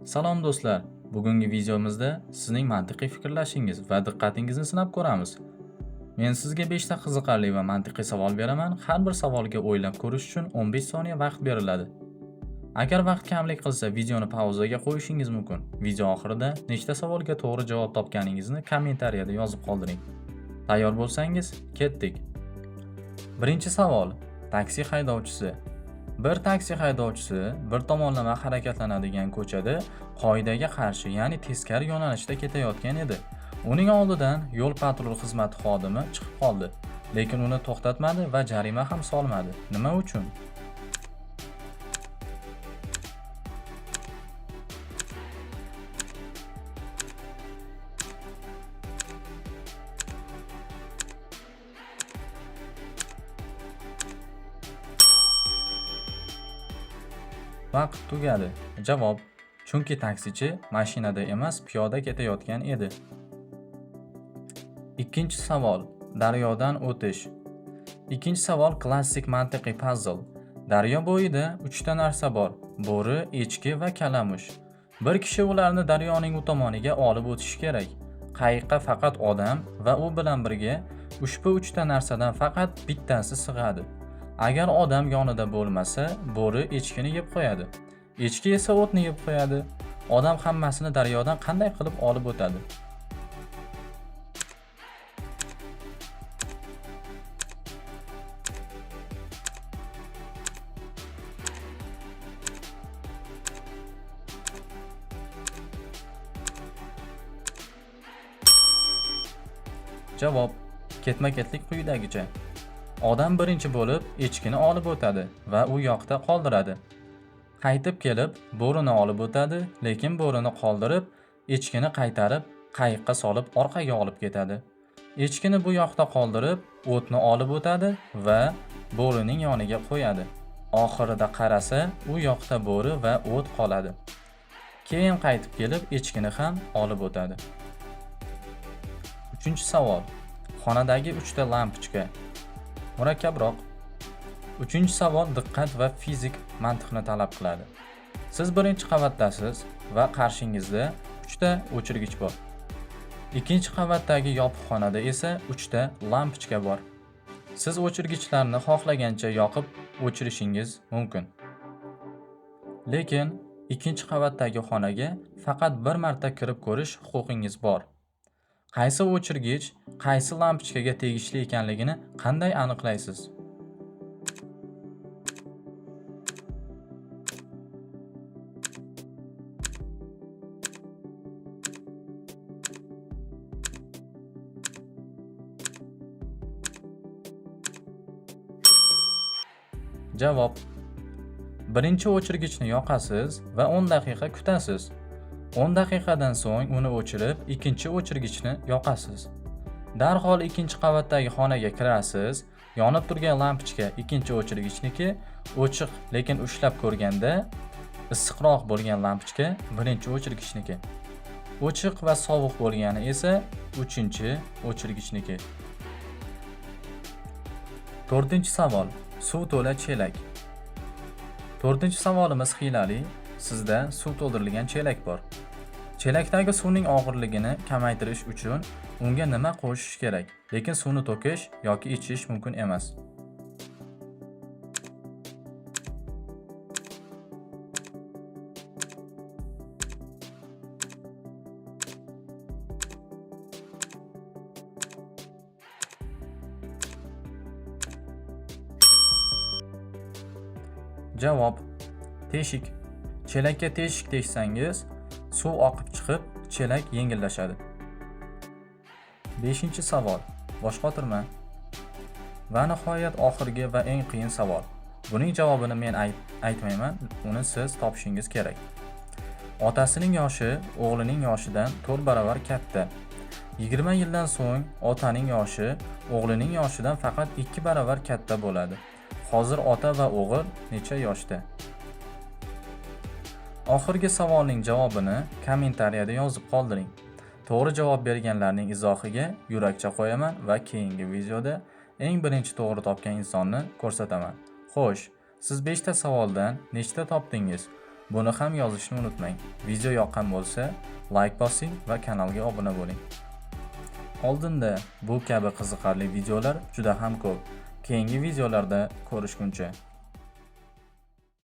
Salom do'stlar. Bugungi videomizda sizning mantiqiy fikrlashingiz va diqqatingizni sinab ko'ramiz. Men sizga 5 ta qiziqarli va mantiqiy savol beraman. Har bir savolga o'ylab ko'rish uchun 15 soniya vaqt beriladi. Agar vaqt kamlik qilsa, videoni pauzaga qo'yishingiz mumkin. Video oxirida nechta savolga to'g'ri javob topganingizni kommentariyada yozib qoldiring. Tayyor bo'lsangiz, ketdik. Birinchi savol. Taksi haydovchisi. Bir taksi haydovchisi bir tomonlama harakatlanadigan ko'chada qoidaga qarshi, ya'ni teskari yo'nalishda ketayotgan edi. Uning oldidan yo'l patrul xizmati xodimi chiqib qoldi, lekin uni to'xtatmadi va jarima ham solmadi. Nima uchun? Vaqt tugadi. Javob: chunki taksichi mashinada emas, piyoda ketayotgan edi. Ikkinchi savol. Daryodan o'tish. Ikkinchi savol klassik mantiqiy puzzle. Daryo bo'yida 3 ta narsa bor: bo'ri, echki va kalamush. Bir kishi ularni daryoning u tomoniga olib o'tishi kerak. Qayiqqa faqat odam va u bilan birga ushbu 3 ta narsadan faqat bittasi sig'adi. Agar odam yonida bo'lmasa, bo'ri echkini yeb qo'yadi. Echki esa o'tni yeb qo'yadi. Odam hammasini daryodan qanday qilib olib o'tadi? Javob: ketma-ketlik quyidagicha. Odam birinchi bo'lib echkini olib o'tadi va u yoqda qoldiradi. Qaytib kelib bo'rini olib o'tadi, lekin bo'rini qoldirib, echkini qaytarib qayiqqa solib orqaga olib ketadi. Echkini bu yoqda qoldirib, o'tni olib o'tadi va bo'rining yoniga qo'yadi. Oxirida qarasa, u yoqda bo'ri va o't qoladi. Keyin qaytib kelib echkini ham olib o'tadi. Uchinchi savol. Xonadagi 3 ta lampochka. Murakkabroq. Uchinchi savol diqqat va fizik mantiqni talab qiladi. Siz birinchi qavatdasiz va qarshingizda 3 ta o'chirgich bor. Ikkinchi qavatdagi yopiq xonada esa 3 ta lampochka bor. Siz o'chirgichlarni xohlagancha yoqib o'chirishingiz mumkin. Lekin ikkinchi qavatdagi xonaga faqat bir marta kirib ko'rish huquqingiz bor. Qaysi o'chirgich qaysi lampochkaga tegishli ekanligini qanday aniqlaysiz? Javob: birinchi o'chirgichni yoqasiz va 10 daqiqa kutasiz. 10 daqiqadan so'ng uni o'chirib, ikkinchi o'chirgichni yoqasiz. Darhol ikkinchi qavatdagi xonaga kirasiz. Yonib turgan lampochka ikkinchi o'chirgichniki, o'chiq lekin ushlab ko'rganda issiqroq bo'lgan lampochka birinchi o'chirgichniki. O'chiq va sovuq bo'lgani esa uchinchi o'chirgichniki. To'rtinchi savol. Suv to'la chelak. To'rtinchi savolimiz hiylali. Sizda suv to'ldirilgan chelak bor. Chelakdagi suvning og'irligini kamaytirish uchun unga nima qo'shish kerak? Lekin suvni to'kish yoki ichish mumkin emas. Javob: teshik. Chelakka teshik teshsangiz, suv oqib chiqib, chelak yengillashadi. 5-savol. Boshqotirma. Va nihoyat oxirgi va eng qiyin savol. Buning javobini men aytmayman, uni siz topishingiz kerak. Otasining yoshi o'g'lining yoshidan 4 barobar katta. 20 yildan so'ng otaning yoshi o'g'lining yoshidan faqat 2 barobar katta bo'ladi. Hozir ota va o'g'il necha yoshda? Oxirgi savolning javobini kommentariyada yozib qoldiring. To'g'ri javob berganlarning izohiga yurakcha qo'yaman va keyingi videoda eng birinchi to'g'ri topgan insonni ko'rsataman. Xo'sh, siz 5 ta savoldan nechta topdingiz? Buni ham yozishni unutmang. Video yoqqan bo'lsa, like bosing va kanalga obuna bo'ling. Oldinda bu kabi qiziqarli videolar juda ham ko'p. Keyingi videolarda ko'rishguncha